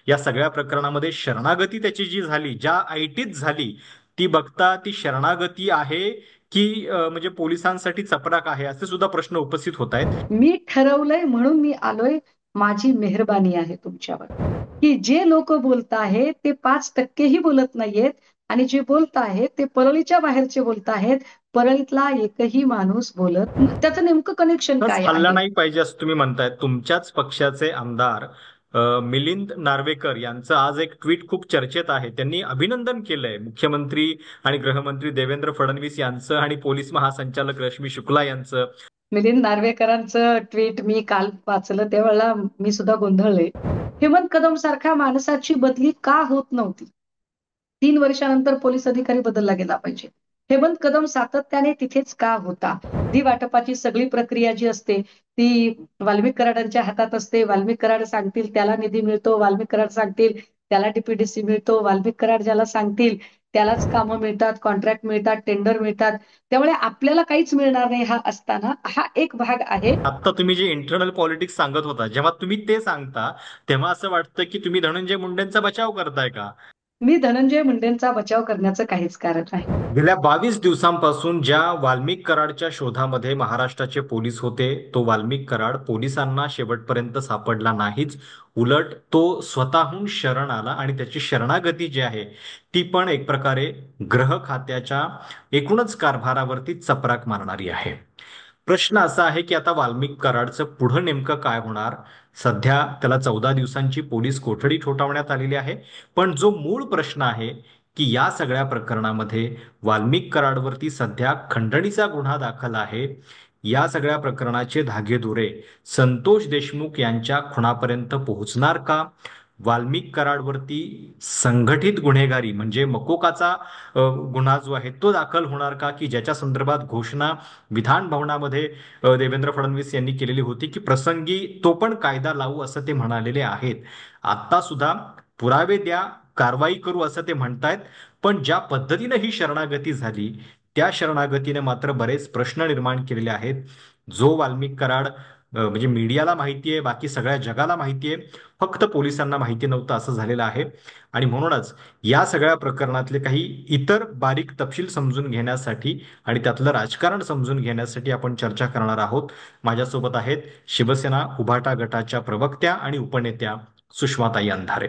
या सगळ्या प्रकरणामध्ये शरणागती त्याची जी झाली, ज्या ऐटीत झाली, ती बघता ती शरणागती आहे की म्हणजे पोलिसांसाठी चपराक आहे, असे सुद्धा प्रश्न उपस्थित होत आहेत. मी ठरवलंय म्हणून मी आलोय. माझी मेहरबानी आहे तुमच्यावर, की जे लोक बोलत आहेत ते 5% बोलत नाहीयेत. आणि जे बोलत आहेत ते परळीच्या बाहेरचे बोलत आहेत. परळीतला एकही माणूस बोलत त्याचं नेमकं कनेक्शन तसंच काय चाललं आहे? नाही पाहिजे असं तुम्ही म्हणताय. तुमच्याच पक्षाचे आमदार मिलिंद नार्वेकर यांचं आज एक ट्विट खूप चर्चेत आहे. त्यांनी अभिनंदन केलंय मुख्यमंत्री आणि गृहमंत्री देवेंद्र फडणवीस यांचं आणि पोलीस महासंचालक रश्मी शुक्ला यांचं. मिलिंद नार्वेकरांचं ट्विट मी काल वाचलं त्यावेळेला मी सुद्धा गोंधळले. हेमंत कदम सारख्या माणसाची बदली का होत नव्हती? 3 वर्षानंतर पोलीस अधिकारी बदलला गेला पाहिजे. हेमंत कदम सातत्याने तिथेच का होता? निधी वाटपाची सगळी प्रक्रिया जी असते ती वाल्मिक कराडांच्या हातात असते. वाल्मिक कराड सांगतील त्याला निधी मिळतो. वाल्मिक कराड सांगतील त्याला टीपीडीसी मिळतो. वाल्मिक कराड ज्याला सांगतील त्यालाच कामं मिळतात, कॉन्ट्रॅक्ट मिळतात, टेंडर मिळतात. त्यामुळे आपल्याला काहीच मिळणार नाही हा असताना हा एक भाग आहे. आता तुम्ही जे इंटरनल पॉलिटिक्स सांगत होता, जेव्हा तुम्ही ते सांगता तेव्हा असं वाटतं की तुम्ही धनंजय मुंडेंचा बचाव करताय का? मी धनंजय मुंडेंचा बचाव करण्याचं काहीच कारण नाही. गेल्या 22 दिवसांपासून ज्या वाल्मिक कराडच्या शोधामध्ये महाराष्ट्राचे पोलीस होते, तो वाल्मिक कराड पोलिसांना शेवटपर्यंत सापडला नाहीच. उलट तो स्वतःहून शरण आला आणि त्याची शरणागती जी आहे ती पण एक प्रकारे गृह खात्याच्या एकूणच कारभारावरती चपराक मारणारी आहे. प्रश्न असा आहे की आता वाल्मिक कराडचं पुढं नेमकं काय होणार? सध्या त्याला 14 दिवसांची पोलीस कोठडी ठोठावण्यात आलेली आहे. पण जो मूळ प्रश्न आहे की या सगळ्या प्रकरणामध्ये वाल्मिक कराडवरती सध्या खंडणीचा गुन्हा दाखल आहे. या सगळ्या प्रकरणाचे धागेदोरे संतोष देशमुख यांच्या खुनापर्यंत पोहोचणार का? वाल्मिक कराडवरती संघटित गुन्हेगारी म्हणजे मकोकाचा गुन्हा जो आहे तो दाखल होणार का, की ज्याच्या संदर्भात घोषणा विधान भवनामध्ये देवेंद्र फडणवीस यांनी केलेली होती की प्रसंगी तो पण कायदा लावू असं ते म्हणालेले आहेत. आता सुद्धा पुरावे द्या, कारवाई करू असं ते म्हणतायत. पण ज्या पद्धतीने ही शरणागती झाली त्या शरणागतीने मात्र बरेच प्रश्न निर्माण केलेले आहेत. जो वाल्मिक कराड म्हणजे मीडियाला माहिती आहे, बाकी सगळ्या जगाला माहिती आहे, फक्त पोलिसांना माहिती नव्हतं असं झालेलं आहे. आणि म्हणूनच या सगळ्या प्रकरणातले काही इतर बारीक तपशील समजून घेण्यासाठी आणि त्यातलं राजकारण समजून घेण्यासाठी आपण चर्चा करणार आहोत. माझ्यासोबत आहेत शिवसेना उभाटा गटाच्या प्रवक्त्या आणि उपनेत्या सुषमाताई अंधारे.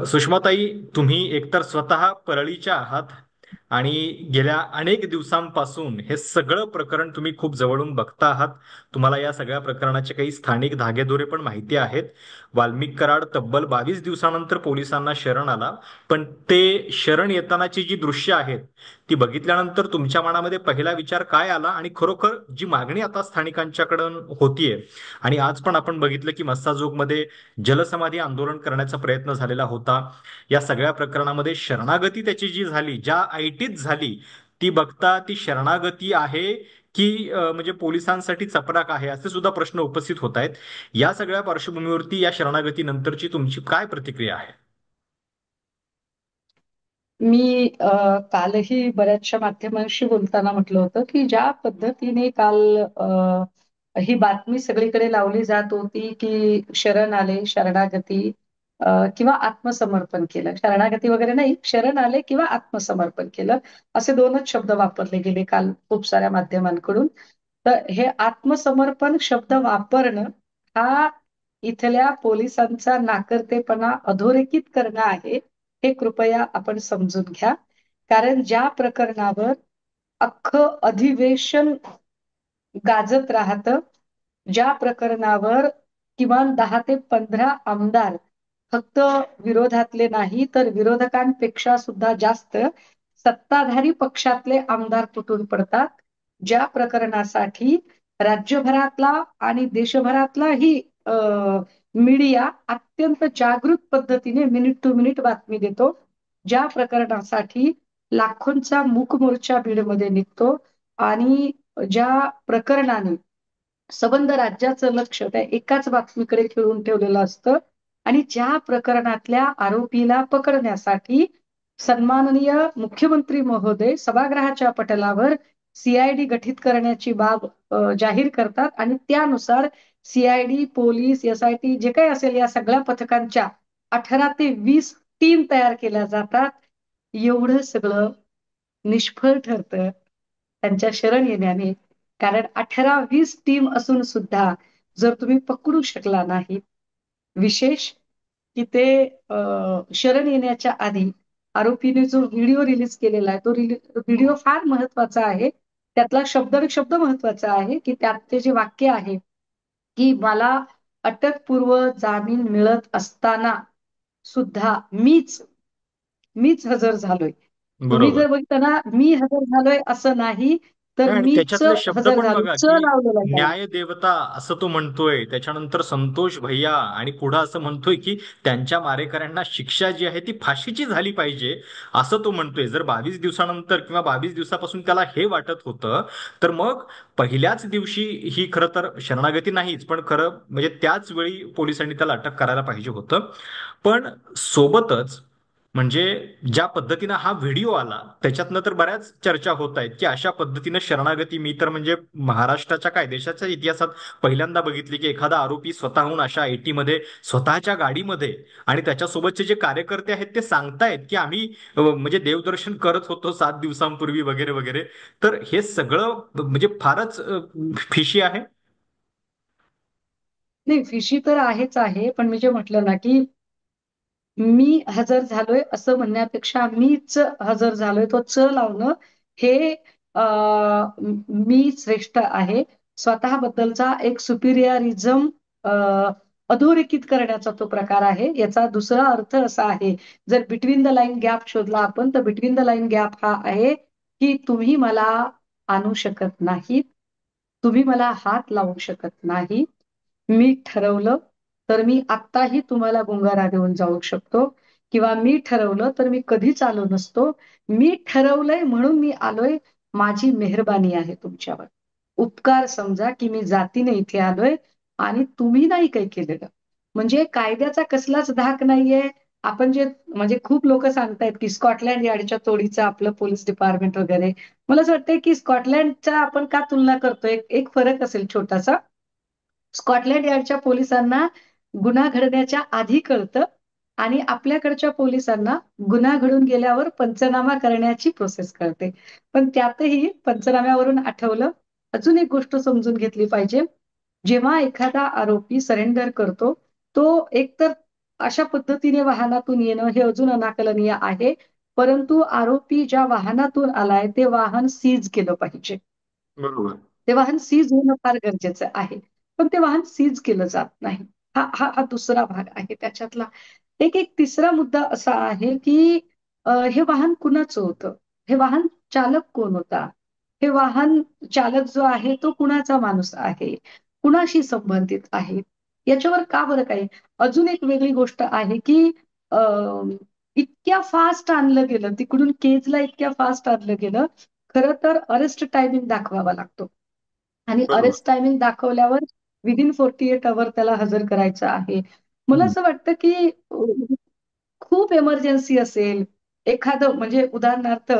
सुषमाताई, तुम्ही एकतर स्वतः परळीच्या आहात आणि गेल्या अनेक दिवसांपासून हे सगळं प्रकरण तुम्ही खूप जवळून बघता आहात. तुम्हाला या सगळ्या प्रकरणाचे काही स्थानिक धागेदोरे पण माहिती आहेत. वाल्मिक कराड तब्बल 22 दिवसानंतर पोलिसांना शरण आला, पण ते शरण येतानाची जी दृश्य आहेत ती बघितल्यानंतर तुमच्या मनामध्ये पहिला विचार काय आला? आणि खरोखर जी मागणी आता स्थानिकांच्याकडून होतीये, आणि आज पण आपण बघितलं की मस्साजोगमध्ये जलसमाधी आंदोलन करण्याचा प्रयत्न झालेला होता. या सगळ्या प्रकरणामध्ये शरणागती त्याची जी झाली, ज्या ऐटीत झाली, ती बघता ती शरणागती आहे की म्हणजे पोलिसांसाठी चपराक आहे, असे सुद्धा प्रश्न उपस्थित होत आहेत. या सगळ्या पार्श्वभूमीवरती या शरणागतीनंतरची तुमची काय प्रतिक्रिया आहे? मी कालही बऱ्याचशा माध्यमांशी बोलताना म्हटलं होतं की ज्या पद्धतीने काल ही बातमी सगळीकडे लावली जात होती की शरण आले, शरणागती किंवा आत्मसमर्पण केलं. शरणागती वगैरे नाही, शरण आले किंवा आत्मसमर्पण केलं, असे दोनच शब्द वापरले गेले काल खूप साऱ्या माध्यमांकडून. तर हे आत्मसमर्पण शब्द वापरणं हा इथल्या पोलिसांचा नाकर्तेपणा अधोरेखित करणं आहे. हे कृपया आपण समजून घ्या. कारण ज्या प्रकरणावर अख्खं अधिवेशन गाजत राहतं, ज्या प्रकरणावर किमान 10 ते 15 आमदार फक्त विरोधातले नाही तर विरोधकांपेक्षा सुद्धा जास्त सत्ताधारी पक्षातले आमदार तुटून पडतात, ज्या प्रकरणासाठी राज्यभरातला आणि देशभरातलाही मीडिया अत्यंत जागृत पद्धतीने मिनिट टू मिनिट बातमी देतो, ज्या प्रकरणासाठी लाखोंचा मूक मोर्चा बीडमध्ये निघतो आणि ज्या प्रकरणाने सबंध राज्याचं लक्ष त्या एकाच बातमीकडे खिळून ठेवलेलं असतं आणि ज्या प्रकरणातल्या आरोपीला पकडण्यासाठी सन्माननीय मुख्यमंत्री महोदय सभागृहाच्या पटलावर सीआयडी गठीत करण्याची बाब जाहीर करतात आणि त्यानुसार सीआयडी, पोलीस, एसआयटी जे काही असेल या सगळ्या पथकांच्या 18 ते 20 टीम तयार केल्या जातात. एवढं सगळं निष्फळ ठरतं त्यांच्या शरण येण्याने. कारण 18-20 टीम असून सुद्धा जर तुम्ही पकडू शकला नाही, विशेष की ते शरण येण्याच्या आधी आरोपीने जो व्हिडिओ रिलीज केलेला आहे, तो व्हिडिओ फार महत्वाचा आहे. त्यातला शब्द महत्वाचा आहे, की त्यात ते जे वाक्य आहे, की मला अटकपूर्व जामीन मिळत असताना सुद्धा मीच हजर झालोय. तुम्ही बरोबर. जर बघता ना, मी हजर झालोय असं नाही, तर आणि मीच त्याच्यातले शब्द हजर पण झालो. बघा, की लावलेला आहे त्याला. न्याय देवता असं तो म्हणतोय, त्याच्यानंतर संतोष भैया, आणि पुढे असं म्हणतोय की त्यांच्या मारेकऱ्यांना शिक्षा जी आहे ती फाशीची झाली पाहिजे, असं तो म्हणतोय. जर 22 दिवसानंतर किंवा 22 दिवसापासून त्याला हे वाटत होतं, तर मग पहिल्याच दिवशी ही खरं तर शरणागती नाहीच, पण खरं म्हणजे त्याच वेळी पोलिसांनी त्याला अटक करायला पाहिजे होतं. पण सोबतच म्हणजे ज्या पद्धतीनं हा व्हिडिओ आला, त्याच्यातनं तर बऱ्याच चर्चा होत आहेत की अशा पद्धतीनं शरणागती मी तर म्हणजे महाराष्ट्राच्या काय देशाच्या इतिहासात पहिल्यांदा बघितली, की एखादा आरोपी स्वतःहून अशा मध्ये स्वतःच्या गाडीमध्ये, आणि त्याच्यासोबतचे जे कार्यकर्ते आहेत ते सांगतायत की आम्ही म्हणजे देवदर्शन करत होतो 7 दिवसांपूर्वी वगैरे वगैरे. तर हे सगळं म्हणजे फारच फिशी आहे. नाही, फिशी तर आहेच आहे. पण मी जे म्हटलं ना, की मी हजर झालोय असं म्हणण्यापेक्षा मीच हजर झालोय, तो लावणं हे मी श्रेष्ठ आहे. स्वतःबद्दलचा एक सुपिरियरिझम अधोरेखित करण्याचा तो प्रकार आहे. याचा दुसरा अर्थ असा आहे, जर बिटवीन द लाईन गॅप शोधला आपण, तर बिटवीन द लाईन गॅप हा आहे, की तुम्ही मला आणू शकत नाही, तुम्ही मला हात लावू शकत नाही. मी ठरवलं तर मी आत्ताही तुम्हाला गुंगारा देऊन जाऊ शकतो, किंवा मी ठरवलं तर मी कधीच आलो नसतो. मी ठरवलंय म्हणून मी आलोय. माझी मेहरबानी आहे तुमच्यावर. उपकार समजा की मी जातीने इथे आलोय आणि तुम्ही नाही काही केलेलं. म्हणजे कायद्याचा कसलाच धाक नाहीये. आपण जे म्हणजे खूप लोक सांगतायत की स्कॉटलँड यार्डच्या तोडीचं आपलं पोलीस डिपार्टमेंट वगैरे. मला असं वाटतंय की स्कॉटलँडच्या आपण का तुलना करतोय, एक फरक असेल छोटासा. स्कॉटलँड यार्डच्या पोलिसांना गुन्हा घडण्याच्या आधी कळतं, आणि आपल्याकडच्या पोलिसांना गुन्हा घडून गेल्यावर पंचनामा करण्याची प्रोसेस कळते. पण त्यातही पंचनाम्यावरून आठवलं, अजून एक गोष्ट समजून घेतली पाहिजे. जेव्हा एखादा आरोपी सरेंडर करतो, तो एकतर अशा पद्धतीने वाहनातून येणं हे अजून अनाकलनीय आहे. परंतु आरोपी ज्या वाहनातून आलाय ते वाहन सीज केलं पाहिजे. बरोबर. ते वाहन सीज होणं फार गरजेचं आहे. पण ते वाहन सीज केलं जात नाही. हा दुसरा भाग आहे त्याच्यातला. एक तिसरा मुद्दा असा आहे, की हे वाहन कुणाचं होतं? हे वाहन चालक कोण होता? हे वाहन चालक जो आहे तो कुणाचा माणूस आहे? कुणाशी संबंधित आहे? याच्यावर का बरं काही. अजून एक वेगळी गोष्ट आहे, की अ, इतक्या फास्ट आणलं गेलं, तिकडून केजला इतक्या फास्ट आणलं गेलं. खरं तर अरेस्ट टायमिंग दाखवावा लागतो. आणि बरोबर. अरेस्ट टायमिंग दाखवल्यावर विदिन 48 आवर त्याला हजर करायचं आहे. मला हम्म. असं वाटतं, की खूप एमर्जन्सी असेल, एखादं म्हणजे उदाहरणार्थ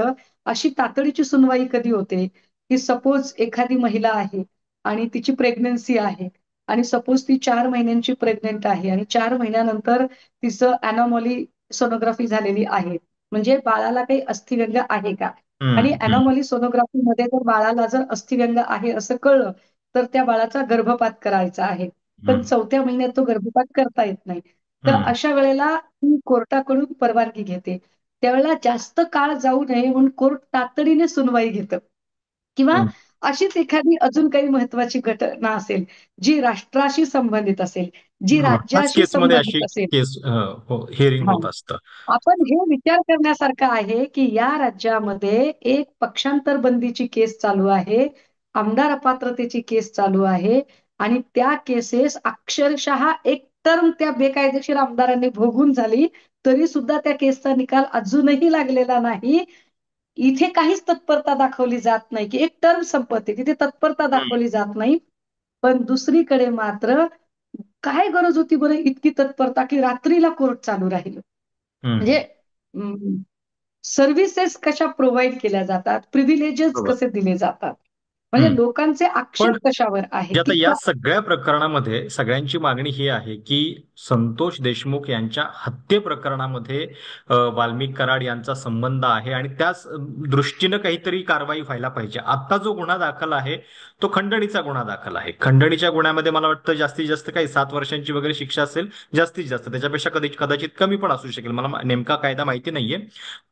अशी तातडीची सुनवाई कधी होते, की सपोज एखादी महिला आहे आणि तिची प्रेग्नन्सी आहे, आणि सपोज ती 4 महिन्यांची प्रेग्नेंट आहे आणि 4 महिन्यानंतर तिचं अॅनॉमली सोनोग्राफी झालेली आहे. म्हणजे बाळाला काही अस्थिव्यंग आहे का? आणि हम्म. हम्म. अॅनॉमली सोनोग्राफीमध्ये जर बाळाला जर अस्थिव्यंग आहे असं कळलं, तर त्या बाळाचा गर्भपात करायचा आहे. पण हम्म. 4थ्या महिन्यात तो गर्भपात करता येत नाही. तर हम्म. अशा वेळेला ती कोर्टाकडून परवानगी घेते. त्यावेळेला जास्त काळ जाऊ नये म्हणून कोर्ट तातडीने सुनवाई घेतं. किंवा हम्म. अशीच एखादी अजून काही महत्वाची घटना असेल, जी राष्ट्राशी संबंधित असेल, जी हो, ह्याच राज्याशी केसमध्ये अशी संबंधित असेल. केस हिअरिंग हां. होत असतं. आपण हे विचार करण्यासारखं आहे, की या राज्यामध्ये एक पक्षांतर बंदीची केस चालू आहे, आमदार अपात्रतेची केस चालू आहे, आणि त्या केसेस अक्षरशः एक टर्म त्या बेकायदेशीर आमदारांनी भोगून झाली, तरी सुद्धा त्या केसचा निकाल अजूनही लागलेला नाही. इथे काहीच तत्परता दाखवली जात नाही, की एक टर्म संपत्ती तिथे तत्परता हम्म. दाखवली जात नाही. पण दुसरीकडे मात्र काय गरज होती बरं इतकी तत्परता, की रात्रीला कोर्ट चालू राहिलं. म्हणजे हम्म. सर्व्हिसेस कशा प्रोव्हाइड केल्या जातात, प्रिव्हिलेजेस बरोबर. कसे दिले जातात. म्हणजे हम्म. लोकांचे पण आक्षेप कशावर आहे जे आता की या सगळ्या प्रकरणामध्ये सगळ्यांची मागणी ही आहे की संतोष देशमुख यांच्या हत्ये प्रकरणामध्ये वाल्मिक कराड यांचा संबंध आहे आणि त्याच दृष्टीनं काहीतरी कारवाई व्हायला पाहिजे. आता जो गुन्हा दाखल आहे तो खंडणीचा गुन्हा दाखल आहे. खंडणीच्या गुन्ह्यामध्ये मला वाटतं जास्तीत जास्त काही 7 वर्षांची वगैरे शिक्षा असेल, जास्तीत जास्त त्याच्यापेक्षा कदाचित कमी पण असू शकेल, मला नेमका कायदा माहिती नाहीये.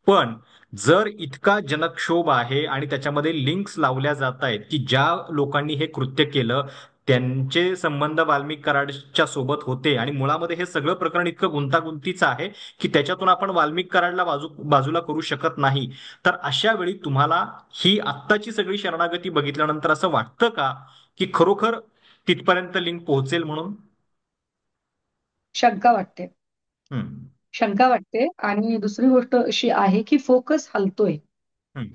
पण जर इतका जनक्षोभ आहे आणि त्याच्यामध्ये लिंक्स लावल्या जात आहेत की ज्या लोकांनी हे कृत्य केलं त्यांचे संबंध वाल्मिक कराडच्या सोबत होते आणि मुळामध्ये हे सगळं प्रकरण इतकं गुंतागुंतीचं आहे की त्याच्यातून आपण वाल्मिक कराडला बाजूला करू शकत नाही. तर अशा वेळी तुम्हाला ही आत्ताची सगळी शरणागती बघितल्यानंतर असं वाटतं का की खरोखर तिथपर्यंत लिंक पोहोचेल म्हणून? शंका वाटते. हम्म. शंका वाटते आणि दुसरी गोष्ट अशी आहे की फोकस हलतोय. हम्म.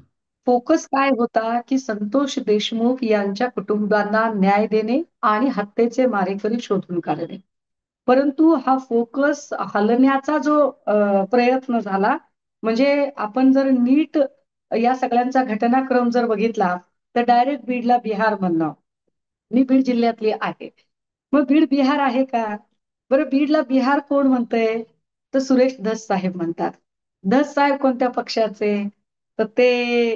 फोकस काय होता की संतोष देशमुख यांच्या कुटुंबांना न्याय देणे आणि हत्येचे मारेकरी शोधून काढणे. परंतु हा फोकस हलण्याचा जो प्रयत्न झाला, म्हणजे आपण जर नीट या सगळ्यांचा घटनाक्रम जर बघितला तर डायरेक्ट बीडला बिहार म्हणणं. मी बीड जिल्ह्यातली आहे. मग बीड बिहार आहे का? बरं, बीडला बिहार कोण म्हणतंय? तर सुरेश धस साहेब म्हणतात. धस साहेब कोणत्या पक्षाचे? तर ते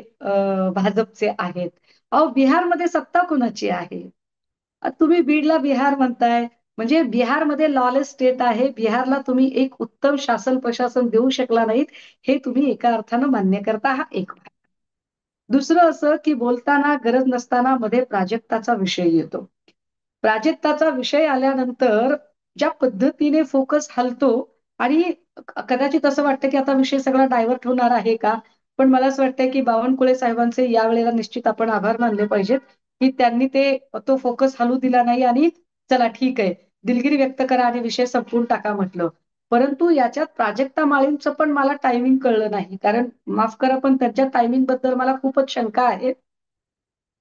भाजपचे आहेत. अहो, बिहारमध्ये सत्ता कुणाची आहे? तुम्ही बीडला बिहार म्हणताय. म्हणजे बिहारमध्ये लॉलेस स्टेट आहे. बिहारला तुम्ही एक उत्तम शासन प्रशासन देऊ शकला नाहीत, हे तुम्ही एका अर्थानं मान्य करता. हा एक भाग. दुसरं असं की बोलताना गरज नसताना मध्ये प्राजक्ताचा विषय येतो. प्राजक्ताचा विषय आल्यानंतर ज्या पद्धतीने फोकस हलतो आणि कदाचित असं वाटतं की आता विषय सगळा डायव्हर्ट होणार आहे का? पण मला असं वाटतंय की बावनकुळे साहेबांचे यावेळेला निश्चित आपण आभार मानले पाहिजेत की त्यांनी तो फोकस हलू दिला नाही आणि चला ठीक आहे, दिलगिरी व्यक्त करा आणि विषय संपवून टाका म्हटलं. परंतु याच्यात प्राजक्ता माळींचं पण मला टायमिंग कळलं नाही. कारण माफ करा, पण त्यांच्या टायमिंग बद्दल मला खूपच शंका आहे.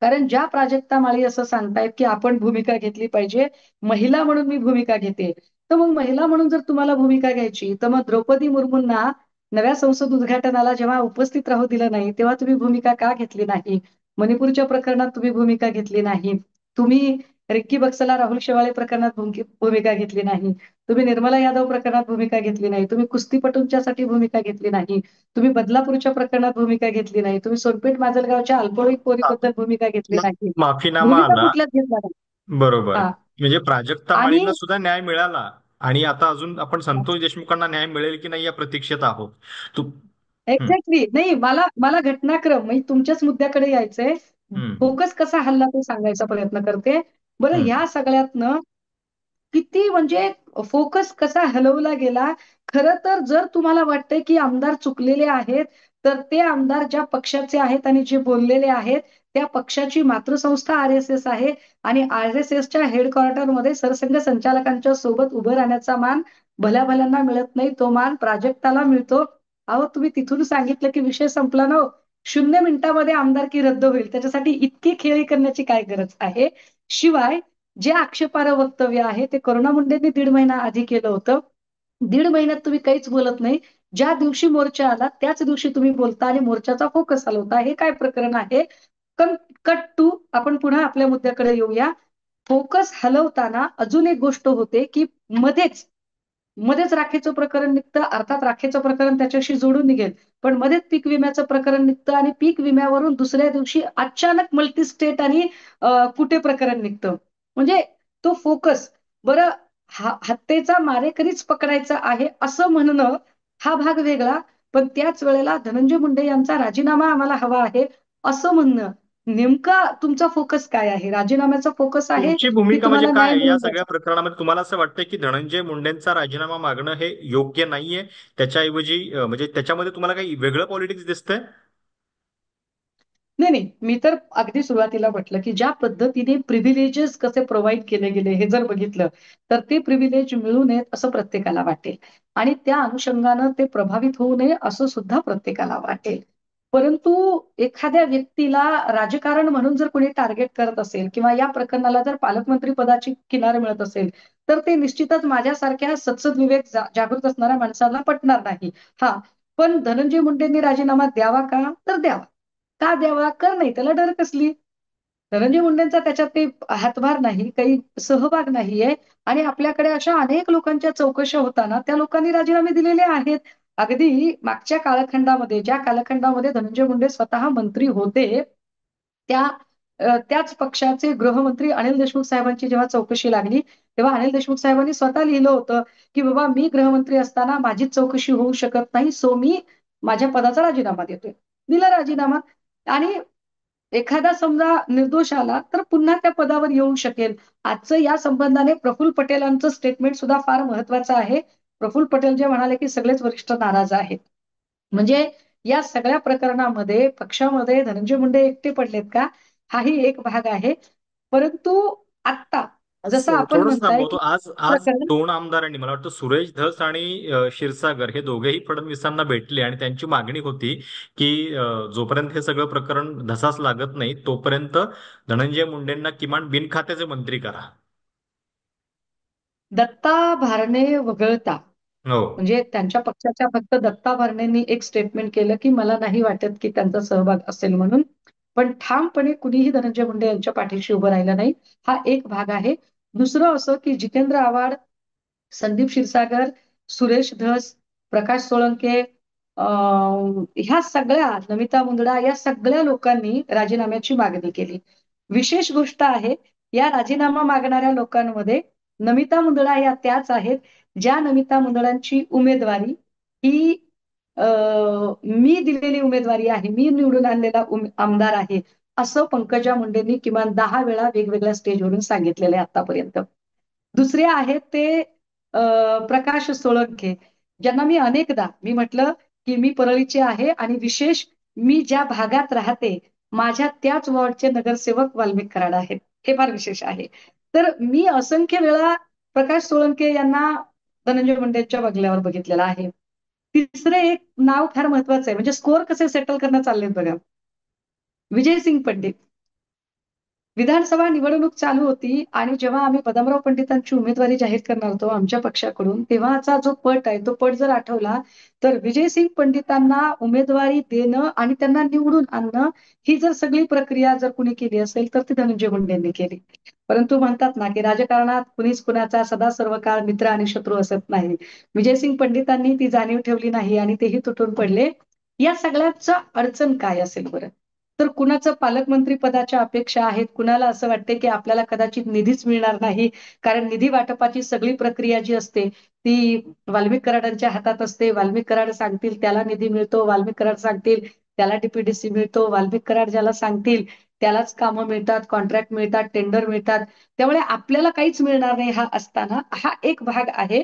कारण ज्या प्राजक्ता माळी असं सांगतायत की आपण भूमिका घेतली पाहिजे, महिला म्हणून मी भूमिका घेते. तर मग महिला म्हणून जर तुम्हाला भूमिका घ्यायची, तर मग द्रौपदी मुर्मूंना नव्या संसद उद्घाटनाला जेव्हा उपस्थित राहू दिलं नाही, तेव्हा तुम्ही भूमिका का घेतली नाही? मणिपूरच्या प्रकरणात तुम्ही भूमिका घेतली नाही. तुम्ही रिक्की बक्सला राहुल शेवाळे प्रकरणात भूमिका घेतली नाही. तुम्ही निर्मला यादव प्रकरणात भूमिका घेतली नाही. तुम्ही कुस्तीपटूंच्यासाठी भूमिका घेतली नाही. तुम्ही बदलापूरच्या प्रकरणात भूमिका घेतली नाही. तुम्ही सोनपेठ माजलगावच्या अल्पवयीन पोरीबद्दल भूमिका घेतली नाही. माफीनामा भूमिका आला. कुठल्याच घेतल्या नाही. बरोबर. हा. म्हणजे प्राजक्ता आणि माळींना सुद्धा न्याय मिळाला आणि आता अजून आपण संतोष देशमुखांना न्याय मिळेल की नाही या प्रतीक्षेत आहोत. तू. हम्म. एक्झॅक्टली नाही, मला मला घटनाक्रम म्हणजे तुमच्याच मुद्द्याकडे यायचंय. हम्म. फोकस कसा हल्ला ते सांगायचा प्रयत्न करते. बरं, हम्म. ह्या सगळ्यातनं किती म्हणजे फोकस कसा हलवला गेला. खरं तर जर तुम्हाला वाटतंय की आमदार चुकलेले आहेत, तर ते आमदार ज्या पक्षाचे आहेत आणि जे बोललेले आहेत त्या पक्षाची मातृसंस्था RSS आहे आणि RSSच्या हेडक्वार्टरमध्ये सरसंघ संचालकांच्या सोबत उभं राहण्याचा मान भल्या भल्यांना मिळत नाही. तो मान प्राजक्ताला मिळतो. अहो, तुम्ही तिथून सांगितलं की विषय संपला ना हो. 0 मिनिटामध्ये आमदारकी रद्द होईल. त्याच्यासाठी इतकी खेळी करण्याची काय गरज आहे? शिवाय जे आक्षेपार्ह वक्तव्य आहे ते करुणा मुंडेंनी 1.5 महिना आधी केलं होतं. 1.5 महिन्यात तुम्ही काहीच बोलत नाही. ज्या दिवशी मोर्चा आला त्याच दिवशी तुम्ही बोलता आणि मोर्चाचा फोकस हलवता. हे काय प्रकरण आहे? कट टू आपण पुन्हा आपल्या मुद्द्याकडे येऊया. फोकस हलवताना अजून एक गोष्ट होते की मध्येच मध्येच राखेचं प्रकरण निघतं. अर्थात राखेचं प्रकरण त्याच्याशी जोडून निघेल. पण मध्येच पीक विम्याचं प्रकरण निघतं आणि पीक विम्यावरून दुसऱ्या दिवशी अचानक मल्टीस्टेट आणि कुठे प्रकरण निघतं. म्हणजे तो फोकस, बरं, हत्येचा मारेकरीच पकडायचा आहे असं म्हणणं हा भाग वेगळा. पण त्याच वेळेला धनंजय मुंडे यांचा राजीनामा आम्हाला हवा आहे असं म्हणणं, नेमका तुमचा फोकस काय आहे? राजीनाम्याचा फोकस आहे तुमची की भूमिका म्हणजे तुम्हाला न्याय काय या मिळून सगळ्या द्यायचा? प्रकरणामध्ये? तुम्हाला असं वाटतं की धनंजय मुंडेंचा राजीनामा मागणं हे योग्य नाहीये, त्याच्याऐवजी म्हणजे त्याच्यामध्ये तुम्हाला काही वेगळं पॉलिटिक्स दिसतंय? नाही, नाही. मी तर अगदी सुरुवातीला म्हटलं, की ज्या पद्धतीने प्रिव्हिलेजेस कसे प्रोव्हाईड केले गेले हे जर बघितलं, तर ते प्रिव्हिलेज मिळू नयेत असं प्रत्येकाला वाटेल. आणि त्या अनुषंगानं ते प्रभावित होऊ नये असं सुद्धा प्रत्येकाला वाटेल. परंतु एखाद्या व्यक्तीला राजकारण म्हणून जर कोणी टार्गेट करत असेल किंवा या प्रकरणाला जर पालकमंत्री पदाची किनार मिळत असेल, तर ते निश्चितच माझ्यासारख्या सदसद विवेक जागृत असणाऱ्या माणसाला पटणार नाही. हां, पण धनंजय मुंडेंनी राजीनामा द्यावा का? तर द्यावा. का द्यावा? कर नाही त्याला डर कसली? धनंजय मुंडेंचा त्याच्यात काही हातभार नाही, काही सहभाग नाहीये. आणि आपल्याकडे अशा अनेक लोकांच्या चौकशा होताना त्या लोकांनी राजीनामे दिलेले आहेत. अगदी मागच्या कालखंडामध्ये, ज्या कालखंडामध्ये धनंजय मुंडे स्वतः मंत्री होते, त्या त्याच पक्षाचे गृहमंत्री अनिल देशमुख साहेबांची जेव्हा चौकशी लागली, तेव्हा अनिल देशमुख साहेबांनी स्वतः लिहिलं होतं, की बाबा मी गृहमंत्री असताना माझीच चौकशी होऊ शकत नाही, सो मी माझ्या पदाचा राजीनामा देतोय. दिला राजीनामा. आणि एखादा समजा निर्दोष आला तर पुन्हा त्या पदावर येऊ शकेल. आजचं या संबंधाने प्रफुल्ल पटेलांचं स्टेटमेंट सुद्धा फार महत्वाचं आहे. प्रफुल्ल पटेल जे म्हणाले की सगळेच वरिष्ठ नाराज आहेत. म्हणजे या सगळ्या प्रकरणामध्ये पक्षामध्ये धनंजय मुंडे एकटे पडलेत का? हाही एक भाग आहे. परंतु आत्ता आज जसं आपण थोडंसं म्हणताय थांबवतो. की आज आज प्रकरण दोन आमदारांनी, मला वाटतं सुरेश धस आणि क्षीरसागर, हे दोघेही फडणवीसांना भेटले आणि त्यांची मागणी होती की जोपर्यंत हे सगळं प्रकरण धसास लागत नाही तोपर्यंत धनंजय मुंडेंना किमान बिनखात्याचे मंत्री करा. दत्ता भारणे वगळता, हो. म्हणजे त्यांच्या पक्षाच्या फक्त दत्ता भरणेंनी एक स्टेटमेंट केलं की मला नाही वाटत की त्यांचा सहभाग असेल म्हणून. पण ठामपणे कुणीही धनंजय मुंडे यांच्या पाठीशी उभं राहिलं नाही. हा एक भाग आहे. दुसरं असं की जितेंद्र आव्हाड, संदीप क्षीरसागर, सुरेश धस, प्रकाश सोळंके, ह्या सगळ्या, नमिता मुंदडा, या सगळ्या लोकांनी राजीनाम्याची मागणी केली. विशेष गोष्ट आहे, या राजीनामा मागणाऱ्या लोकांमध्ये नमिता मुंदडा या त्याच आहेत ज्या नमिता मुंदडांची उमेदवारी ही मी दिलेली उमेदवारी आहे, मी निवडून आणलेला आमदार आहे, असं पंकजा मुंडेंनी किमान 10 वेळा वेगवेगळ्या स्टेजवरून सांगितलेलं आहे आतापर्यंत. दुसरे आहेत ते प्रकाश सोळंके, ज्यांना मी अनेकदा मी म्हटलं की मी परळीचे आहे आणि विशेष मी ज्या भागात राहते माझ्या त्याच वॉर्डचे नगरसेवक वाल्मिक कराड आहेत. हे फार विशेष आहे. तर मी असंख्य वेळा प्रकाश सोळंके यांना धनंजय मुंडेंच्या बंगल्यावर बघितलेलं आहे. तिसरं एक नाव फार महत्वाचं आहे, म्हणजे स्कोअर कसे सेटल करणं चाललेत बघा. विजयसिंग पंडित. विधानसभा निवडणूक चालू होती आणि जेव्हा आम्ही बदामराव पंडितांची उमेदवारी जाहीर करणार होतो आमच्या पक्षाकडून, तेव्हाचा जो पट आहे तो पट जर आठवला तर विजयसिंग पंडितांना उमेदवारी देणं आणि त्यांना निवडून आणणं, ही जर सगळी प्रक्रिया जर कुणी केली असेल तर ती धनंजय मुंडेंनी केली. परंतु म्हणतात ना की राजकारणात कुणीच कुणाचा सदा सर्व काळ मित्र आणि शत्रू असत नाही. विजयसिंग पंडितांनी ती जाणीव ठेवली नाही आणि तेही तुटून पडले. या सगळ्याचं अडचण काय असेल बरं? तर कुणाचं पालकमंत्री पदाच्या अपेक्षा आहेत, कुणाला असं वाटते की आपल्याला कदाचित निधीच मिळणार नाही, कारण निधी वाटपाची सगळी प्रक्रिया जी असते ती वाल्मिक कराडांच्या हातात असते. वाल्मिक कराड सांगतील त्याला निधी मिळतो, वाल्मिक कराड सांगतील त्याला डीपीडीसी मिळतो, वाल्मिक कराड ज्याला सांगतील त्यालाच कामं मिळतात, कॉन्ट्रॅक्ट मिळतात, टेंडर मिळतात. त्यामुळे आपल्याला काहीच मिळणार नाही हा असताना हा एक भाग आहे.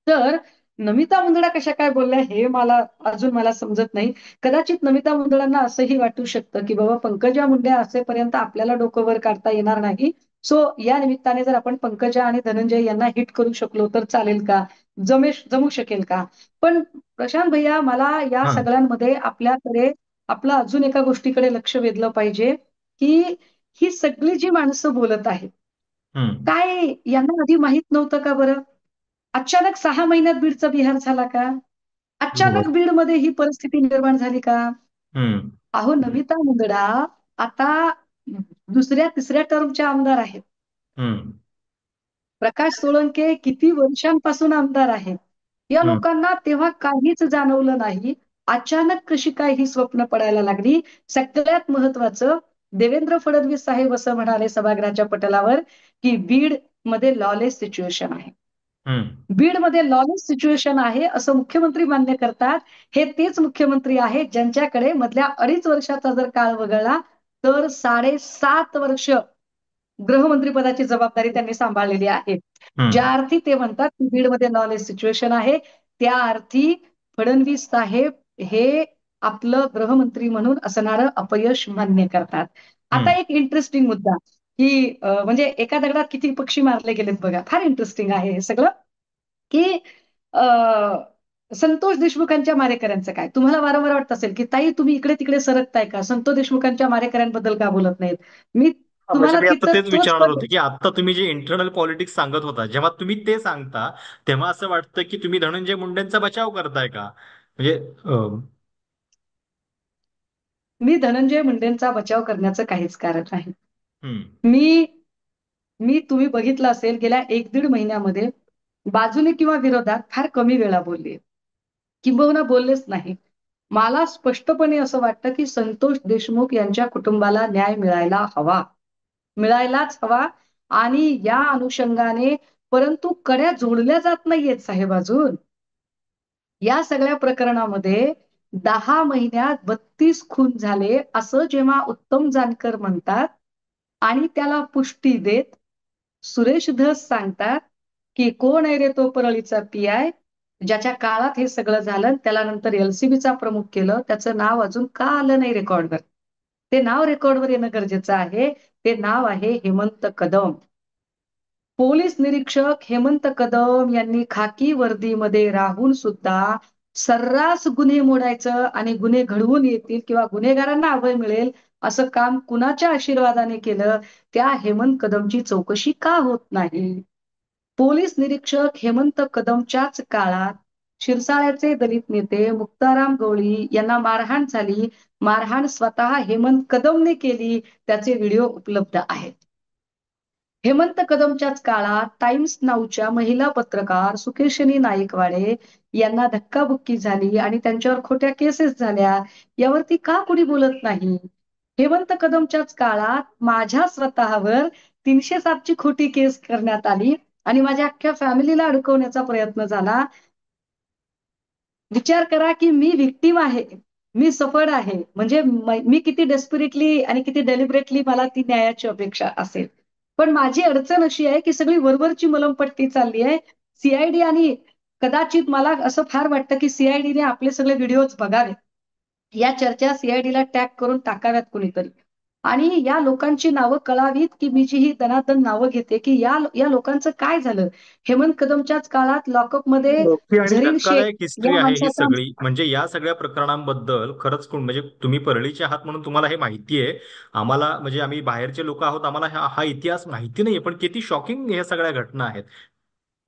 तर नमिता मुंदडा कशा काय बोलल्या हे मला समजत नाही. कदाचित नमिता मुंदडांना असंही वाटू शकतं की बाबा पंकजा मुंडे असेपर्यंत आपल्याला डोकं वर काढता येणार नाही. सो या निमित्ताने जर आपण पंकजा आणि धनंजय यांना हिट करू शकलो तर चालेल का? जमू शकेल का? पण प्रशांत भैया, मला या हा. सगळ्यांमध्ये आपल्याकडे आपलं अजून एका गोष्टीकडे लक्ष वेधलं पाहिजे, की ही सगळी जी माणसं बोलत आहेत, हम्म. काय यांना आधी माहित नव्हतं का बरं? अचानक 6 महिन्यात बीडचा विहार झाला का? अचानक बरोबर. बीडमध्ये ही परिस्थिती निर्माण झाली का? हम्म. अहो, नमिता मुंदडा आता दुसऱ्या तिसऱ्या टर्मच्या आमदार आहेत. हम्म. प्रकाश सोळंके किती वर्षांपासून आमदार आहेत. या हम्म. लोकांना तेव्हा काहीच जाणवलं नाही. अचानक कशी काय ही स्वप्न पडायला लागली? सगळ्यात महत्वाचं, देवेंद्र फडणवीस साहेब असं म्हणाले सभागृहाच्या पटलावर की बीड मध्ये लॉलेस सिच्युएशन आहे. हम्म. बीडमध्ये लॉलेस सिच्युएशन आहे असं मुख्यमंत्री मान्य करतात. हे तेच मुख्यमंत्री आहेत ज्यांच्याकडे मधल्या 2.5 वर्षाचा जर काळ वगळला तर 7.5 वर्ष गृहमंत्री पदाची जबाबदारी त्यांनी सांभाळलेली आहे. ज्या हम्म. अर्थी ते म्हणतात की बीडमध्ये नॉलेज सिच्युएशन आहे, त्या अर्थी फडणवीस साहेब हे आपलं गृहमंत्री म्हणून असणारं अपयश मान्य करतात. आता हम्म. एक इंटरेस्टिंग मुद्दा, की म्हणजे एका दगडात किती पक्षी मारले गेलेत बघा. फार इंटरेस्टिंग आहे हे सगळं, की अ, संतोष देशमुखांच्या मारेकऱ्यांचं काय? तुम्हाला वारंवार वाटत असेल की ताई तुम्ही इकडे तिकडे सरकताय का? संतोष देशमुखांच्या मारेकऱ्यांबद्दल का बोलत नाहीत? मी हा, म्हणजे तुम्हाला मी आता तिथं तेच तोच विचारणार होते की आता तुम्ही जे इंटरनल पॉलिटिक्स सांगत होता, जेव्हा तुम्ही ते सांगता तेव्हा असं वाटतं की तुम्ही धनंजय मुंडेंचा बचाव करताय का? म्हणजे मी धनंजय मुंडेंचा बचाव करण्याचं काहीच कारण नाही. हं. मी मी तुम्ही बघितलं असेल गेल्या 1-1.5 महिन्यामध्ये बाजूने किंवा विरोधात फार कमी वेळा बोलले. किंबहुना बोललेच नाही. मला स्पष्टपणे असं वाटतं, की संतोष देशमुख यांच्या कुटुंबाला न्याय मिळायला हवा. मिळायलाच हवा आणि या अनुषंगाने परंतु कड्या जोडल्या जात नाहीयेत साहेब अजून. या सगळ्या प्रकरणामध्ये 10 महिन्यात 32 खून झाले, असं जेव्हा उत्तम जानकर म्हणतात आणि त्याला पुष्टी देत सुरेश धस सांगतात, की कोण आहे रे तो परळीचा पी-आय, ज्याच्या काळात हे सगळं झालं, त्याला नंतर एल-सी-बीचा प्रमुख केलं. त्याचं नाव अजून का आलं नाही रेकॉर्डवर? ते नाव रेकॉर्डवर येणं गरजेचं आहे. ते नाव आहे हेमंत कदम. पोलीस निरीक्षक हेमंत कदम यांनी खाकी वर्दीमध्ये राहून सुद्धा सर्रास गुन्हे मोडायचं आणि गुन्हे घडवून येतील किंवा गुन्हेगारांना अभय मिळेल असं काम कुणाच्या आशीर्वादाने केलं, त्या हेमंत कदमची चौकशी का होत नाही? पोलीस निरीक्षक हेमंत कदमच्याच काळात शिरसाळ्याचे दलित नेते मुक्ताराम गवळी यांना मारहाण झाली. मारहाण स्वतः हेमंत कदमने केली. त्याचे व्हिडिओ उपलब्ध आहेत. हेमंत कदमच्याच काळात टाइम्स नाऊच्या महिला पत्रकार सुकेशनी नाईकवाडे यांना धक्काबुक्की झाली आणि त्यांच्यावर खोट्या केसेस झाल्या. यावरती का कोणी बोलत नाही? हेमंत कदमच्याच काळात माझ्या स्वतःवर 307 ची खोटी केस करण्यात आली आणि माझ्या अख्ख्या फॅमिलीला अडकवण्याचा प्रयत्न झाला. विचार करा की मी व्हिक्टीम आहे, मी सफर्ड आहे. म्हणजे मी किती डेस्परेटली आणि किती डेलिबरेटली मला ती न्यायाची अपेक्षा असेल. पण माझी अडचण अशी आहे की सगळी वरवरची मलमपट्टी चालली आहे. सीआयडी आणि कदाचित मला असं फार वाटतं की सीआयडीने आपले सगळे व्हिडिओज बघावेत. या चर्चा सीआयडीला टॅग करून टाकाव्यात कुणीतरी. आणि या लोकांची नावं कळावीत, की मी जी ही दणादण नावं घेते, की या लोकांचं काय झालं? हेमंत कदमच्याच काळात लॉकअपमध्ये मोठी आणि झरीन शेख धक्कादायक हिस्ट्री या आहे ही माणसाचा सगळी. म्हणजे या सगळ्या प्रकरणांबद्दल खरंच म्हणजे तुम्ही परळीचे आहात म्हणून तुम्हाला हे माहिती आहे. आम्हाला म्हणजे आम्ही बाहेरचे लोक आहोत, आम्हाला हा इतिहास माहिती नाहीये, पण किती शॉकिंग ह्या सगळ्या घटना आहेत.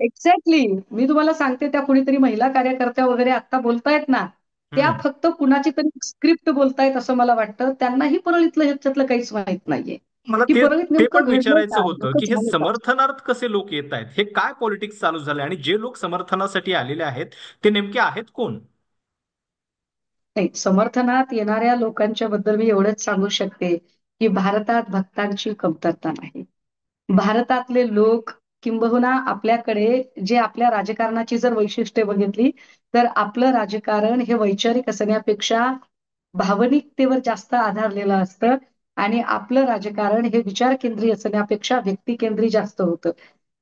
एक्झॅक्टली. मी तुम्हाला सांगते त्या कुणीतरी महिला कार्यकर्त्या वगैरे आता बोलतायत ना, त्या हम्म. फक्त कुणाची तरी स्क्रिप्ट बोलतायत असं मला वाटतं. त्यांनाही परळीतलं ह्याच्यातलं काहीच माहित नाहीये, मला की ते परळीत ते नेमकं पण घडलं विचारायचं काय? होतं की नेमकं हे झालं काय? समर्थनार्थ कसे लोक येत आहेत, हे काय पॉलिटिक्स चालू झाले आणि जे लोक समर्थनासाठी आलेले आहेत ते नेमके आहेत कोण? नाही, समर्थनात येणाऱ्या लोकांच्या बद्दल मी एवढंच सांगू शकते, की भारतात भक्तांची कमतरता नाही. भारतातले लोक किंबहुना आपल्याकडे जे आपल्या राजकारणाची जर वैशिष्ट्ये बघितली, तर आपलं राजकारण हे वैचारिक असण्यापेक्षा भावनिकतेवर जास्त आधारलेलं असतं आणि आपलं राजकारण हे विचारकेंद्री असण्यापेक्षा व्यक्तिकेंद्री जास्त होतं.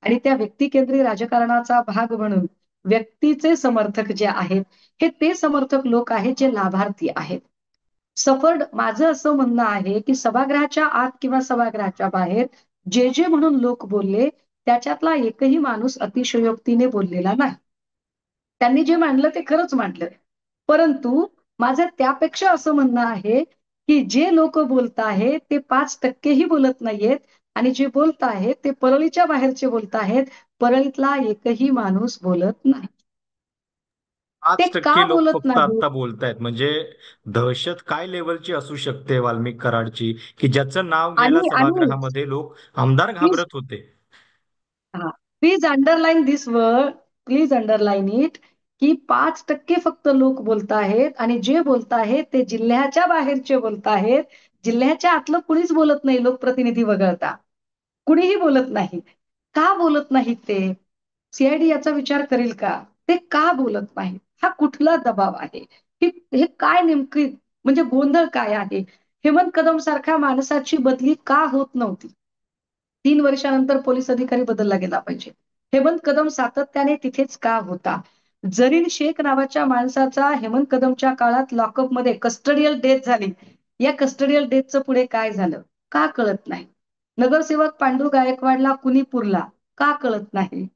आणि त्या व्यक्तिकेंद्री राजकारणाचा भाग म्हणून व्यक्तीचे समर्थक जे आहेत, हे ते समर्थक लोक आहेत जे लाभार्थी आहेत. सफर्ड माझं असं म्हणणं आहे, की सभागृहाच्या आत किंवा सभागृहाच्या बाहेर जे म्हणून लोक बोलले, त्याच्यातला एकही माणूस अतिशयोक्तीने बोललेला नाही. त्यांनी जे मांडलं ते खरंच मांडलं. परंतु माझं त्यापेक्षा असं म्हणणं आहे, की जे लोक बोलत आहेत ते 5% ही बोलत नाहीयेत आणि जे बोलत आहेत ते परळीच्या बाहेरचे बोलत आहेत. परळीतला एकही माणूस बोलत नाही. ते पाच का टक्के लोक बोलत फक्त नाही? आता बोलतायत म्हणजे दहशत काय लेवलची असू शकते वाल्मिक कराडची, की ज्याचं नाव घ्यायला आणि सभागृहामध्ये लोक आमदार प्लीज घाबरत होते. Please underline this word, please underline it, की 5% फक्त लोक बोलत आहेत आणि जे बोलत आहेत ते जिल्ह्याच्या बाहेरचे बोलत आहेत. जिल्ह्याच्या आतलं कुणीच बोलत नाही लोकप्रतिनिधी वगळता. कुणीही बोलत नाही. का बोलत नाहीत ते? सीआयडी याचा विचार करेल का? ते का बोलत नाही? हा कुठला दबाव आहे? हे काय नेमकी म्हणजे गोंधळ काय आहे? हेमंत कदम सारख्या माणसाची बदली का होत नव्हती? 3 वर्षानंतर पोलीस अधिकारी बदलला गेला पाहिजे. हेमंत कदम सातत्याने तिथेच का होता? जरीन शेख नावाच्या माणसाचा हेमंत कदमच्या काळात लॉकअपमध्ये कस्टडियल डेथ झाली. या कस्टडियल डेथचं पुढे काय झालं? का कळत नाही? नगरसेवक पांडू गायकवाडला कुणी पुरला? का कळत नाही?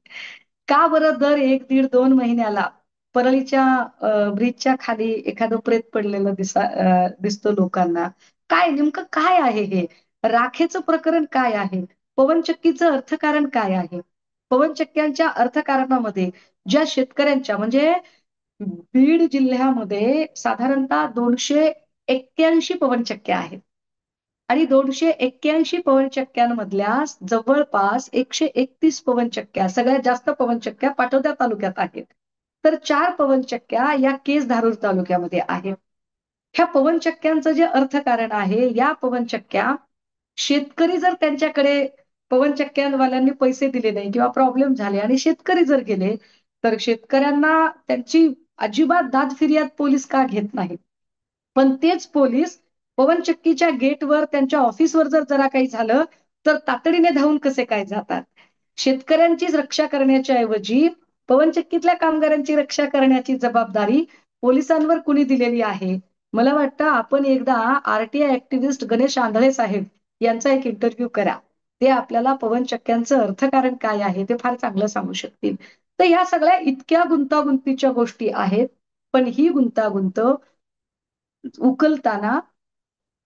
का बरं दर 1, 1.5, 2 महिन्याला परळीच्या ब्रिजच्या खाली एखादं प्रेत पडलेलं दिसतं लोकांना? काय नेमकं काय आहे हे? राखेचं प्रकरण काय आहे? पवनचक्कीचं अर्थकारण काय आहे? पवनचक्क्यांच्या अर्थकारणामध्ये ज्या शेतकऱ्यांच्या म्हणजे बीड जिल्ह्यामध्ये साधारणतः 281 पवनचक्क्या आहेत. आणि 281 पवनचक्क्यांमधल्या जवळपास 131 पवनचक्क्या, सगळ्यात जास्त पवनचक्क्या पाटोदा तालुक्यात आहेत. तर 4 पवनचक्क्या या केस धारूर तालुक्यामध्ये आहेत. ह्या पवनचक्क्यांचं जे अर्थकारण आहे, या पवनचक्क्या शेतकरी जर त्यांच्याकडे पवनचक्क्यांवाल्यांनी पैसे दिले नाही किंवा प्रॉब्लेम झाले आणि शेतकरी जर गेले, तर शेतकऱ्यांना त्यांची अजिबात दाद फिर्याद पोलीस का घेत नाहीत. पण तेच पोलीस पवनचक्कीच्या गेटवर त्यांच्या ऑफिसवर जर जरा काही झालं तर तातडीने धावून कसे काय जातात. शेतकऱ्यांचीच रक्षा करण्याच्या ऐवजी पवनचक्कीतल्या कामगारांची रक्षा करण्याची जबाबदारी पोलिसांवर कुणी दिलेली आहे. मला वाटतं आपण एकदा आरटीआय ऍक्टिव्हिस्ट गणेश आंधळे साहेब यांचा एक इंटरव्ह्यू करा. ते आपल्याला पवनचक्क्यांचं अर्थकारण काय आहे ते फार चांगलं सांगू शकतील. तर या सगळ्या इतक्या गुंतागुंतीच्या गोष्टी आहेत, पण ही गुंतागुंत उकलताना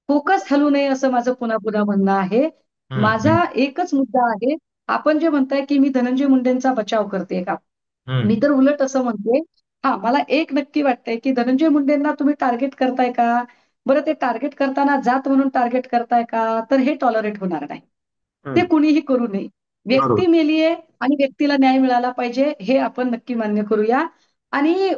फोकस हलू नये असं माझं पुन्हा पुन्हा म्हणणं आहे. हम्म, माझा हम्म, एकच मुद्दा आहे. आपण जे म्हणताय की मी धनंजय मुंडेंचा बचाव करते का, मी हम्म, तर उलट असं म्हणते, हा मला एक नक्की वाटतंय की धनंजय मुंडेंना तुम्ही टार्गेट करताय का, बरं ते टार्गेट करताना जात म्हणून टार्गेट करताय का, तर हे टॉलरेट होणार नाही. ते हम्म. कुणीही करू नये. व्यक्ती बरोबर. मेलीये आणि व्यक्तीला न्याय मिळाला पाहिजे हे आपण नक्की मान्य करूया. आणि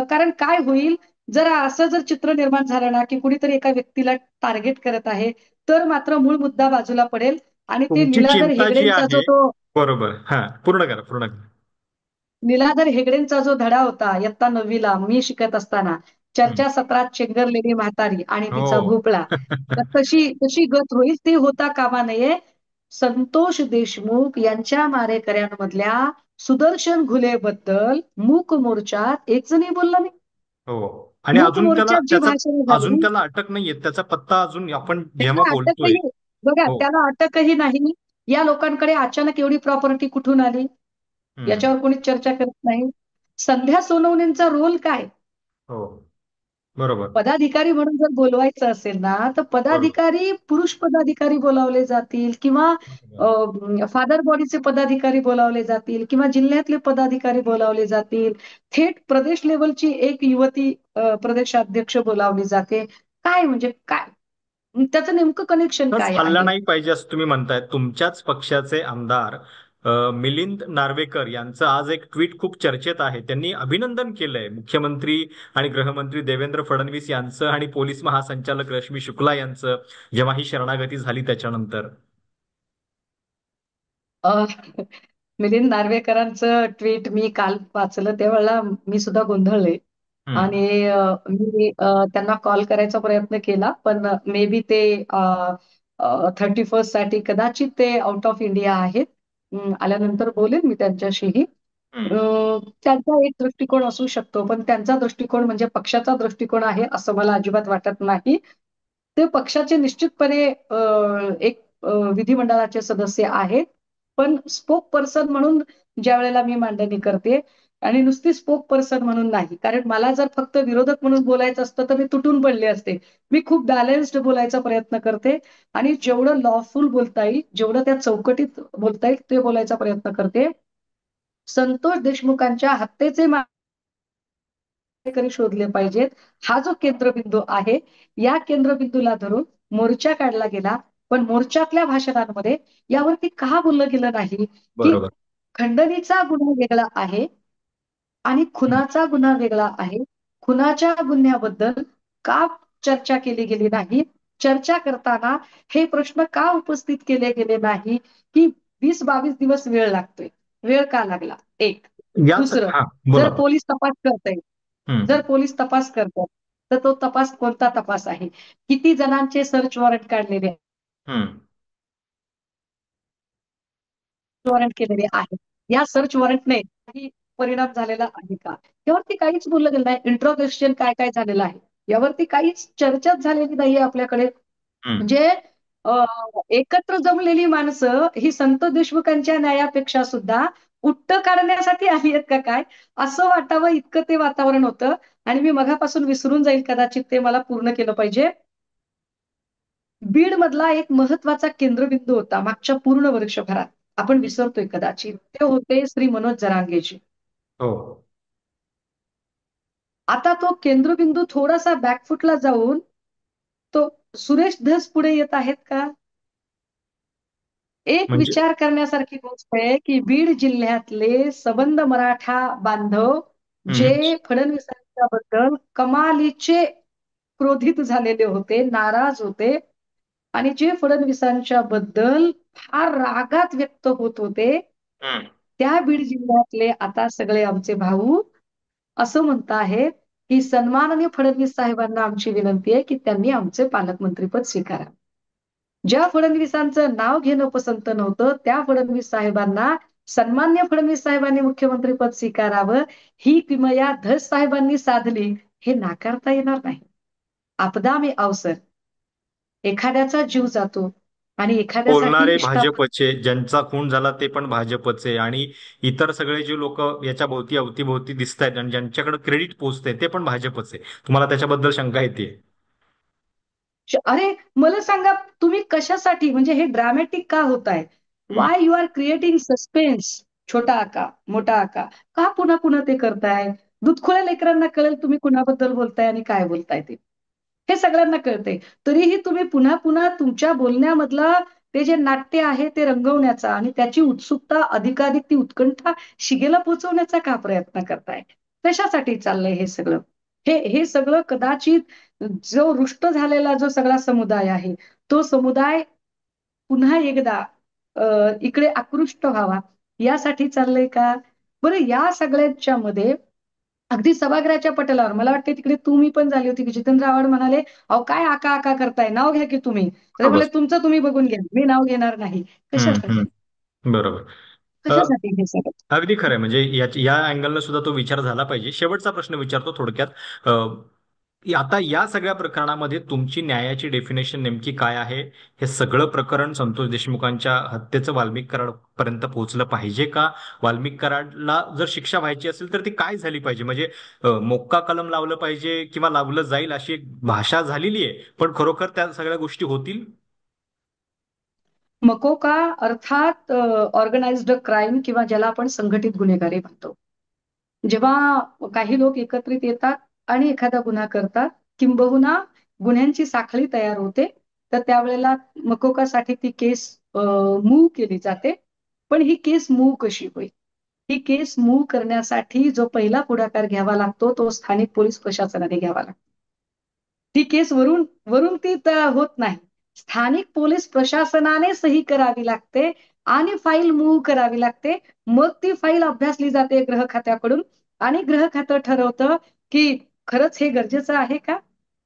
कारण काय होईल, जर असं जर चित्र निर्माण झालं ना की कुणीतरी एका व्यक्तीला टार्गेट करत आहे, तर मात्र मूळ मुद्दा बाजूला पडेल आणि ते तुमची लीलाधर चिंता जी हेगडेंचा आहे, जो तो बरोबर, हा, पूर्ण करा, पूर्ण करा. लीलाधर हेगडेंचा जो धडा होता इयत्ता 9वीला मी शिकत असताना, हम्म. चर्चासत्रात चेंगरलेली म्हातारी आणि तिचा हो. भोपळा, तर तशी तशी गत होईल, ते होता कामा नये. संतोष देशमुख यांच्या मारेकऱ्यांमधल्या सुदर्शन घुलेबद्दल मूक मोर्चात एक जणही बोलला नाही. हो. आणि मूक अजून त्याला मोर्चात जी त्याचा भाषणं अजून झाली, त्याला अटक नाहीये, त्याचा पत्ता अजून आपण जेव्हा त्याला बोलतोय. अटकही, बघा हो. त्याला अटकही नाही. या लोकांकडे अचानक एवढी प्रॉपर्टी कुठून आली, हम्म. याच्यावर कोणी चर्चा करत नाही. संध्या सोनवणेंचा रोल काय. हो. बरोबर. पदाधिकारी म्हणून जर बोलवायचं असेल ना, तर बरोबर. पदाधिकारी पुरुष पदाधिकारी बोलावले जातील किंवा बरोबर. फादर बॉडीचे पदाधिकारी बोलावले जातील किंवा जिल्ह्यातले पदाधिकारी बोलावले जातील. थेट प्रदेश लेवलची एक युवती प्रदेशाध्यक्ष बोलावली जाते. काय म्हणजे काय, त्याचं नेमकं कनेक्शन तच काय हल्ला आहे. नाही पाहिजे असं तुम्ही म्हणताय. तुमच्याच पक्षाचे आमदार मिलिंद नार्वेकर यांचं आज एक ट्विट खूप चर्चेत आहे. त्यांनी अभिनंदन केलंय मुख्यमंत्री आणि गृहमंत्री देवेंद्र फडणवीस यांचं आणि पोलीस महासंचालक रश्मी शुक्ला यांचं, जेव्हा ही शरणागती झाली त्याच्यानंतर. अ, मिलिंद नार्वेकरांचं ट्विट मी काल वाचलं त्यावेळेला मी सुद्धा गोंधळले. हम्म. आणि मी त्यांना कॉल करायचा प्रयत्न केला, पण मे बी ते 31st साठी कदाचित ते आउट ऑफ इंडिया आहेत. आल्यानंतर बोलेन मी त्यांच्याशीही. हम्म. त्यांचा एक दृष्टिकोन असू शकतो, पण त्यांचा दृष्टिकोन म्हणजे पक्षाचा दृष्टिकोन आहे असं मला अजिबात वाटत नाही. ते पक्षाचे निश्चितपणे एक विधिमंडळाचे सदस्य आहेत. पण स्पोक पर्सन म्हणून ज्या वेळेला मी मांडणी करते, आणि नुसती स्पोक पर्सन म्हणून नाही, कारण मला जर फक्त विरोधक म्हणून बोलायचं असतं तर मी तुटून पडले असते. मी खूप बॅलन्स्ड बोलायचा प्रयत्न करते आणि जेवढं लॉफुल बोलता येईल, जेवढं त्या चौकटीत बोलता येईल ते बोलायचा प्रयत्न करते. संतोष देशमुखांच्या हत्येचे शोधले पाहिजेत. हा जो केंद्रबिंदू आहे, या केंद्रबिंदूला धरून मोर्चा काढला गेला. पण मोर्चातल्या भाषणांमध्ये यावरती का बोललं गेलं नाही, की बरोबर. खंडणीचा गुन्हा वेगळा आहे आणि हम्म. खुनाचा गुन्हा वेगळा आहे. खुनाच्या गुन्ह्याबद्दल का चर्चा केली गेली नाही, चर्चा करताना हे प्रश्न का उपस्थित केले गेले नाही, की 20-22 दिवस वेळ लागतोय, वेळ का लागला. एक. याच, दुसरं, हा, बोला जर बोला. पोलीस तपास करतायत, जर हम्म. पोलीस तपास करतात, तर तो तपास कोणता तपास आहे, किती जणांचे सर्च वॉरंट काढलेले, हम्म. वॉरंट केलेले आहे, या सर्च वॉरंटने काही परिणाम झालेला आहे का, यावरती काहीच बोललं गेलं नाही. इंट्रोगेशन काय काय झालेलं आहे यावरती काहीच चर्चाच झालेली नाहीये आपल्याकडे. हम्म. म्हणजे एकत्र जमलेली माणसं ही संत देशमुखांच्या न्यायापेक्षा सुद्धा उट्ट काढण्यासाठी आली आहेत का काय, असं वाटावं इतकं ते वातावरण होतं. आणि मी मघापासून विसरून जाईल कदाचित, ते मला पूर्ण केलं पाहिजे. बीड मधला एक महत्वाचा केंद्रबिंदू होता मागच्या पूर्ण वर्षभरात, आपण विसरतोय कदाचित, ते होते श्री मनोज जरांगेजी. हो. आता तो केंद्रबिंदू थोडासा बॅकफुटला जाऊन तो सुरेश धस पुढे येत आहेत का? एक म्हणजे विचार करण्यासारखी गोष्ट आहे की बीड जिल्ह्यातले सबंध मराठा बांधव हम्म, जे फडणवीसांच्या बद्दल कमालीचे क्रोधित झालेले होते, नाराज होते आणि जे फडणवीसांच्या बद्दल फार रागात व्यक्त होत होते, हम्म. त्या बीड जिल्ह्यातले आता सगळे आमचे भाऊ असं म्हणत आहेत की सन्माननीय फडणवीस साहेबांना आमची विनंती आहे की त्यांनी आमचे पालकमंत्रीपद स्वीकारावे. ज्या फडणवीसांचं नाव घेणं पसंत नव्हतं त्या फडणवीस साहेबांना सन्मान्य फडणवीस साहेबांनी मुख्यमंत्रीपद स्वीकारावं ही किमया धस साहेबांनी साधली, हे नाकारता येणार नाही. आपदा में अवसर, एखाद्याचा जीव जातो आणि एखाद्यासाठी बोलणारे निष्ठा. भाजपचे, ज्यांचा खून झाला ते पण भाजपचे, आणि इतर सगळे जे लोक याच्या भोवती अवतीभोवती दिसत आहेत आणि ज्यांच्याकडे क्रेडिट पोचते ते पण भाजपचे. तुम्हाला त्याच्याबद्दल शंका येते? अरे मला सांगा, तुम्ही कशासाठी म्हणजे हे ड्रामॅटिक का होत आहे? Hmm. Why you are creating suspense? छोटा आका मोठा आका, का पुन्हा पुन्हा ते करताय? दुधखोळ्या लेकरांना कळेल तुम्ही कुणाबद्दल बोलताय आणि काय बोलताय ते, हे सगळ्यांना कळतंय. तरीही तुम्ही पुन्हा पुन्हा तुमच्या बोलण्यामधलं ते जे नाट्य आहे ते रंगवण्याचा आणि त्याची उत्सुकता अधिकाधिक ती उत्कंठा शिगेला पोहोचवण्याचा का प्रयत्न करताय? कशासाठी चाललंय हे सगळं? हे सगळं कदाचित जो रुष्ट झालेला जो सगळा समुदाय आहे तो समुदाय पुन्हा एकदा इकडे आकृष्ट व्हावा यासाठी चाललंय का? बरं, या सगळ्यांच्या मध्ये अगदी सभागृहाच्या पटलावर मला वाटतं तिकडे तुम्ही पण झाली होती की जितेंद्र आव्हाड म्हणाले, अहो काय आका आका करताय, नाव घ्या की तुम्ही. तर बरोबर. म्हणले तुमचं तुम्ही बघून घ्या, मी नाव घेणार नाही. हम्म, कशासाठी? हम्म. बरोबर. कशासाठी हे सगळं? अगदी खरं आहे. म्हणजे या अँगलनं सुद्धा तो विचार झाला पाहिजे. शेवटचा प्रश्न विचारतो थोडक्यात. आता या सगळ्या प्रकरणामध्ये तुमची न्यायाची डेफिनेशन नेमकी काय आहे? हे सगळं प्रकरण संतोष देशमुखांच्या हत्येचं वाल्मिक कराडपर्यंत पोहोचलं पाहिजे का? वाल्मिक कराडला जर शिक्षा व्हायची असेल तर ती काय झाली पाहिजे? म्हणजे मोक्का कलम लावलं पाहिजे किंवा लावलं जाईल अशी एक भाषा झालेली आहे, पण खरोखर त्या सगळ्या गोष्टी होतील? मकोका अर्थात ऑर्गनाइज्ड क्राईम किंवा ज्याला आपण संघटित गुन्हेगारी म्हणतो. जेव्हा काही लोक एकत्रित येतात आणि एखादा गुन्हा करतात, किंबहुना गुन्ह्यांची साखळी तयार होते, तर त्यावेळेला मकोकासाठी ती केस मूव्ह केली जाते. पण ही केस मूव्ह कशी होईल? ही केस मूव्ह करण्यासाठी जो पहिला पुढाकार घ्यावा लागतो तो स्थानिक पोलीस प्रशासनाने घ्यावा लागतो. ती केस वरून वरून ती होत नाही. स्थानिक पोलीस प्रशासनाने सही करावी लागते आणि फाईल मूव्ह करावी लागते. मग ती फाईल अभ्यासली जाते गृह खात्याकडून आणि गृह खातं ठरवतं की खरंच हे गरजेचं आहे का?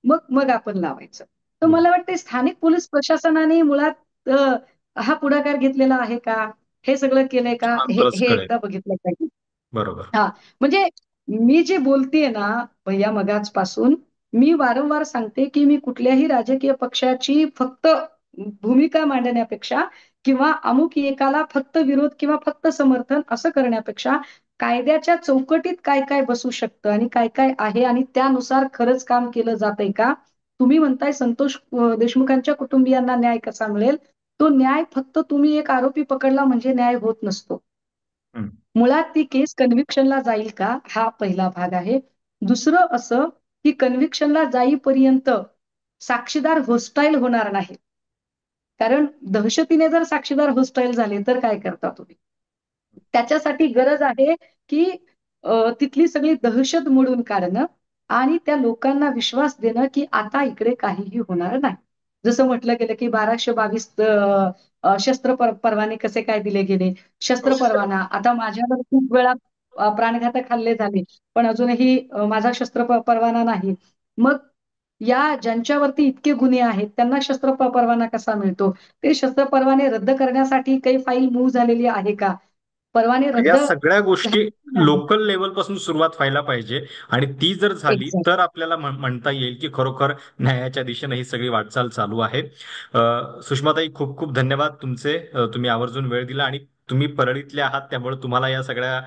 मग मग आपण लावायचं. तर मला वाटतं स्थानिक पोलीस प्रशासनाने मुळात हा पुढाकार घेतलेला आहे का? हे सगळं केलंय का? हे तरच हे कळेल. एकदा बघितलं पाहिजे. बरोबर. हा, म्हणजे मी जे बोलतेय ना भैया मगाचपासून, मी वारंवार सांगते की मी कुठल्याही राजकीय पक्षाची फक्त भूमिका मांडण्यापेक्षा किंवा अमुक एकाला फक्त विरोध किंवा फक्त समर्थन असं करण्यापेक्षा कायद्याच्या चौकटीत काय काय बसू शकतं आणि काय काय आहे आणि त्यानुसार खरंच काम केलं जातंय का? तुम्ही म्हणताय संतोष देशमुखांच्या कुटुंबियांना न्याय कसा मिळेल? तो न्याय फक्त तुम्ही एक आरोपी पकडला म्हणजे न्याय होत नसतो. हम्म. मुळात ती केस कन्व्हिक्शनला जाईल का, हा पहिला भाग आहे. दुसरं असं की कन्व्हिक्शनला जाईपर्यंत साक्षीदार होस्टाईल होणार नाही. कारण दहशतीने जर साक्षीदार होस्टाईल झाले तर काय करता तुम्ही? त्याच्यासाठी गरज आहे की तिथली सगळी दहशत मोडून काढणं आणि त्या लोकांना विश्वास देणं की आता इकडे काहीही होणार नाही. जसं म्हटलं गेलं की 1222 शस्त्र परवाने कसे काय दिले गेले. शस्त्र परवाना आता माझ्यावर खूप वेळा प्राणघातक हल्ले झाले, पण अजूनही माझा शस्त्र परवाना नाही. मग या ज्यांच्यावरती इतके गुन्हे आहेत त्यांना शस्त्र परवाना कसा मिळतो? ते शस्त्र परवाने रद्द करण्यासाठी काही फाईल मूव्ह झालेली आहे का? परवाने रद्द या सगळ्या गोष्टी झालेले नाही. लोकल लेवल पासून सुरुवात व्हायला पाहिजे, आणि ती जर झाली एक्झॅक्ट. तर आपल्याला म्हणता येईल की खरोखर न्यायाच्या दिशेने ही सगळी वाटचाल चालू आहे. सुषमाताई, खूप खूप धन्यवाद तुमचे. तुम्ही आवर्जून वेळ दिला, आणि तुम्ही परळीतले आहात त्यामुळे तुम्हाला या सगळ्या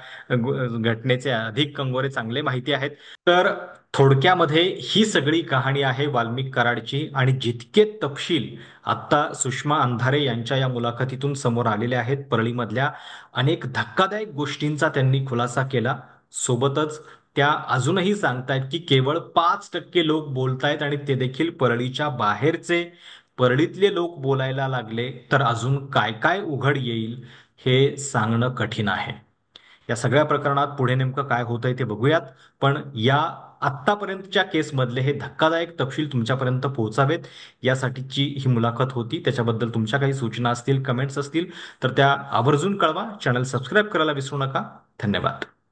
घटनेचे अधिक कंगोरे चांगले माहिती आहेत. तर थोडक्यामध्ये ही सगळी कहाणी आहे वाल्मिक कराडची, आणि जितके तपशील आता सुषमा अंधारे यांच्या या मुलाखतीतून समोर आलेले आहेत परळीमधल्या अनेक धक्कादायक गोष्टींचा त्यांनी खुलासा केला. सोबतच त्या अजूनही सांगतायत की केवळ 5% लोक बोलतायत आणि ते देखील परळीच्या बाहेरचे. परळीतले लोक बोलायला लागले तर अजून काय काय उघड येईल हे सांगणं कठीण आहे. या सगळ्या प्रकरणात पुढे नेमकं काय होतंय ते बघूयात. पण या आत्तापर्यंतच्या केसमधले हे धक्कादायक तपशील तुमच्यापर्यंत पोहोचावेत यासाठीची ही मुलाखत होती. त्याच्याबद्दल तुमच्या काही सूचना असतील, कमेंट्स असतील तर त्या आवर्जून कळवा. चॅनल सबस्क्राईब करायला विसरू नका. धन्यवाद.